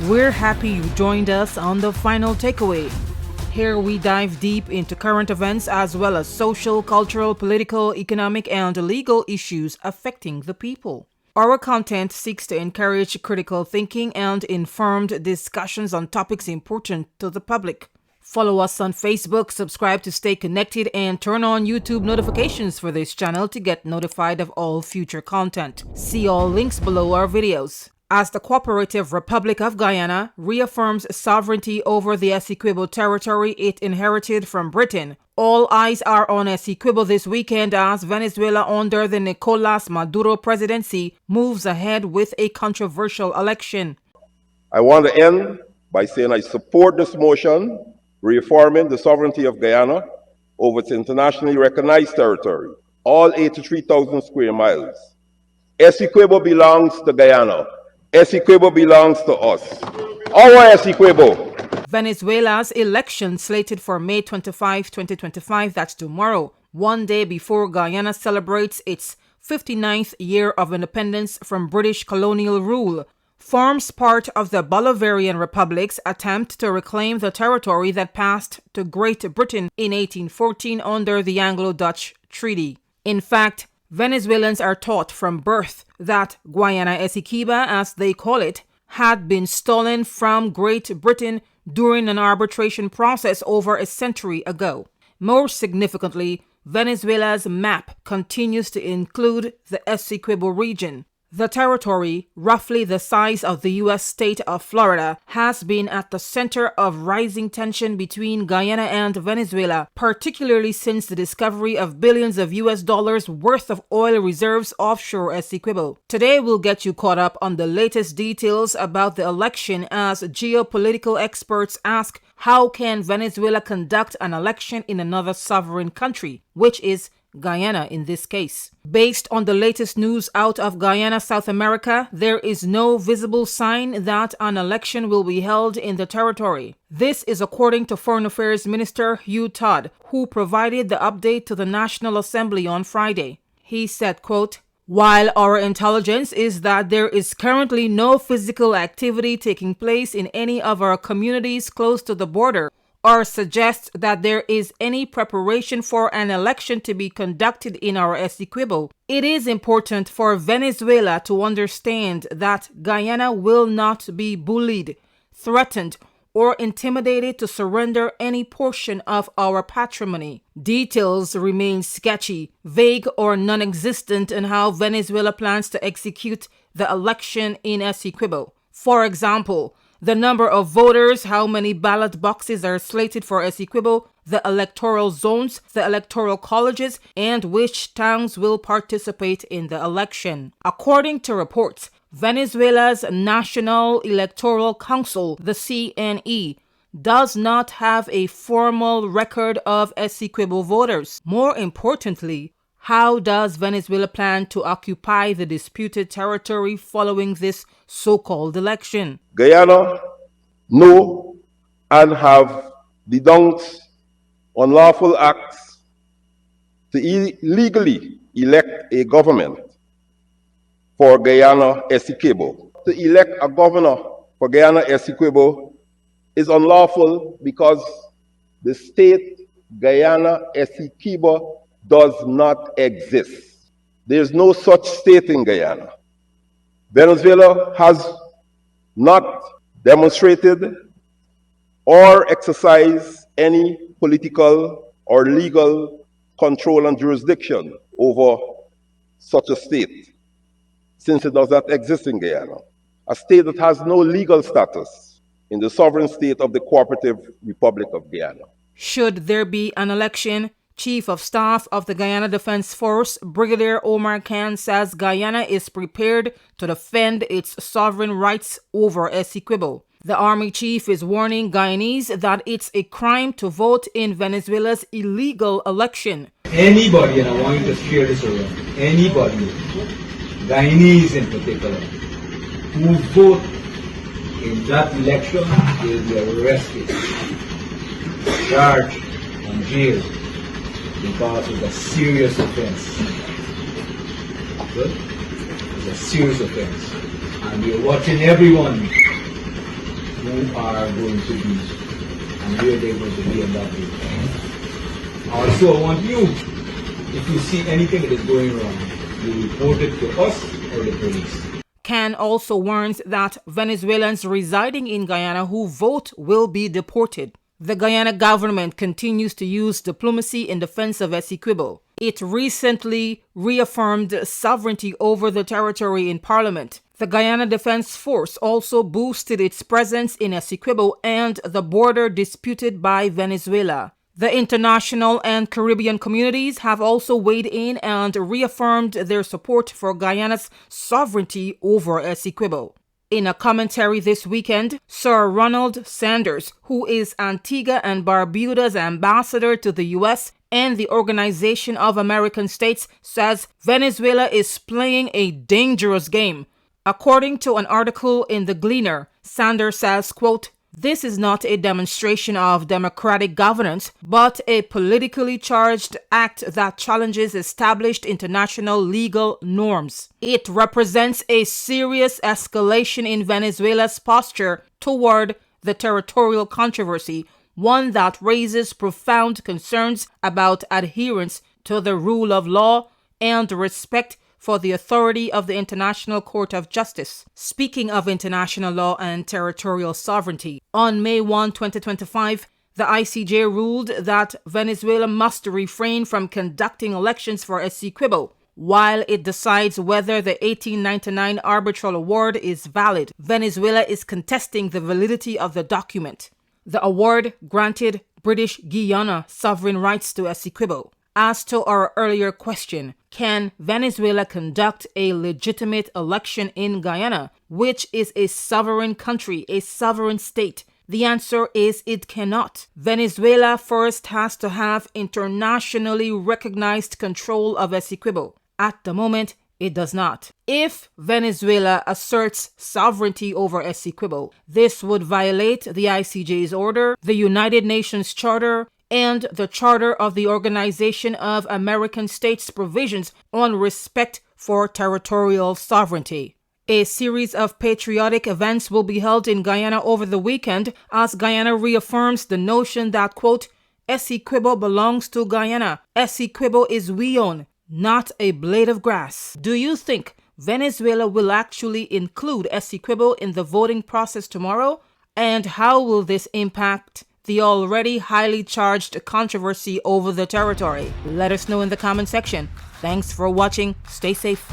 We're happy you joined us on The Final Takeaway. Here we dive deep into current events as well as social, cultural, political, economic, and legal issues affecting the people. Our content seeks to encourage critical thinking and informed discussions on topics important to the public. Follow us on Facebook, subscribe to stay connected, and turn on YouTube notifications for this channel to get notified of all future content. See all links below our videos. As the Cooperative Republic of Guyana reaffirms sovereignty over the Essequibo territory it inherited from Britain, all eyes are on Essequibo this weekend as Venezuela under the Nicolas Maduro presidency moves ahead with a controversial election. I want to end by saying I support this motion reaffirming the sovereignty of Guyana over its internationally recognized territory, all 83,000 square miles. Essequibo belongs to Guyana. Essequibo belongs to us. Our Essequibo. Venezuela's election slated for May 25, 2025, that's tomorrow, one day before Guyana celebrates its 59th year of independence from British colonial rule, forms part of the Bolivarian Republic's attempt to reclaim the territory that passed to Great Britain in 1814 under the Anglo-Dutch Treaty. In fact, Venezuelans are taught from birth that Guyana Essequibo, as they call it, had been stolen from Great Britain during an arbitration process over a century ago. More significantly, Venezuela's map continues to include the Essequibo region. The territory, roughly the size of the U.S. state of Florida, has been at the center of rising tension between Guyana and Venezuela, particularly since the discovery of billions of U.S. dollars worth of oil reserves offshore Essequibo. Today, we'll get you caught up on the latest details about the election as geopolitical experts ask, how can Venezuela conduct an election in another sovereign country, which is Guyana in this case. Based on the latest news out of Guyana, South America, there is no visible sign that an election will be held in the territory. This is according to Foreign Affairs Minister Hugh Todd, who provided the update to the National Assembly on Friday. He said, quote, "While our intelligence is that there is currently no physical activity taking place in any of our communities close to the border, or suggests that there is any preparation for an election to be conducted in our Essequibo, it is important for Venezuela to understand that Guyana will not be bullied, threatened, or intimidated to surrender any portion of our patrimony. Details remain sketchy, vague, or non-existent in how Venezuela plans to execute the election in Essequibo. For example, the number of voters, how many ballot boxes are slated for Essequibo, the electoral zones, the electoral colleges, and which towns will participate in the election. According to reports, Venezuela's National Electoral Council, the CNE, does not have a formal record of Essequibo voters. More importantly, how does Venezuela plan to occupy the disputed territory following this so-called election? Guyana know and have denounced unlawful acts to illegally elect a government for Guyana Essequibo. To elect a governor for Guyana Essequibo is unlawful because the state Guyana Essequibo does not exist. There is no such state in Guyana. Venezuela has not demonstrated or exercised any political or legal control and jurisdiction over such a state, since it does not exist in Guyana, a state that has no legal status in the sovereign state of the Cooperative Republic of Guyana. Should there be an election, Chief of Staff of the Guyana Defense Force, Brigadier Omar Khan, says Guyana is prepared to defend its sovereign rights over Essequibo. The Army Chief is warning Guyanese that it's a crime to vote in Venezuela's illegal election. Anybody, and I want you to share this around, anybody, Guyanese in particular, who vote in that election will be arrested, charged, and jailed, because it's a serious offense. Good? It's a serious offense. And we're watching everyone who are going to be and where they're going to be on that day. Also, I want you, if you see anything that is going wrong, you report it to us or the police. Can also warns that Venezuelans residing in Guyana who vote will be deported. The Guyana government continues to use diplomacy in defense of Essequibo. It recently reaffirmed sovereignty over the territory in parliament. The Guyana Defense Force also boosted its presence in Essequibo and the border disputed by Venezuela. The international and Caribbean communities have also weighed in and reaffirmed their support for Guyana's sovereignty over Essequibo. In a commentary this weekend, Sir Ronald Sanders, who is Antigua and Barbuda's ambassador to the U.S. and the Organization of American States, says Venezuela is playing a dangerous game. According to an article in The Gleaner, Sanders says, quote, "This is not a demonstration of democratic governance, but a politically charged act that challenges established international legal norms. It represents a serious escalation in Venezuela's posture toward the territorial controversy, one that raises profound concerns about adherence to the rule of law and respect for the authority of the International Court of Justice." Speaking of international law and territorial sovereignty, on May 1, 2025, the ICJ ruled that Venezuela must refrain from conducting elections for Essequibo while it decides whether the 1899 arbitral award is valid. Venezuela is contesting the validity of the document. The award granted British Guyana sovereign rights to Essequibo. As to our earlier question, can Venezuela conduct a legitimate election in Guyana, which is a sovereign country, a sovereign state? The answer is it cannot. Venezuela first has to have internationally recognized control of Essequibo. At the moment, it does not. If Venezuela asserts sovereignty over Essequibo, this would violate the ICJ's order, the United Nations Charter, and the Charter of the Organization of American States provisions on respect for territorial sovereignty. A series of patriotic events will be held in Guyana over the weekend as Guyana reaffirms the notion that, quote, "Essequibo belongs to Guyana. Essequibo is we own, not a blade of grass." Do you think Venezuela will actually include Essequibo in the voting process tomorrow? And how will this impact the already highly charged controversy over the territory? Let us know in the comment section. Thanks for watching. Stay safe.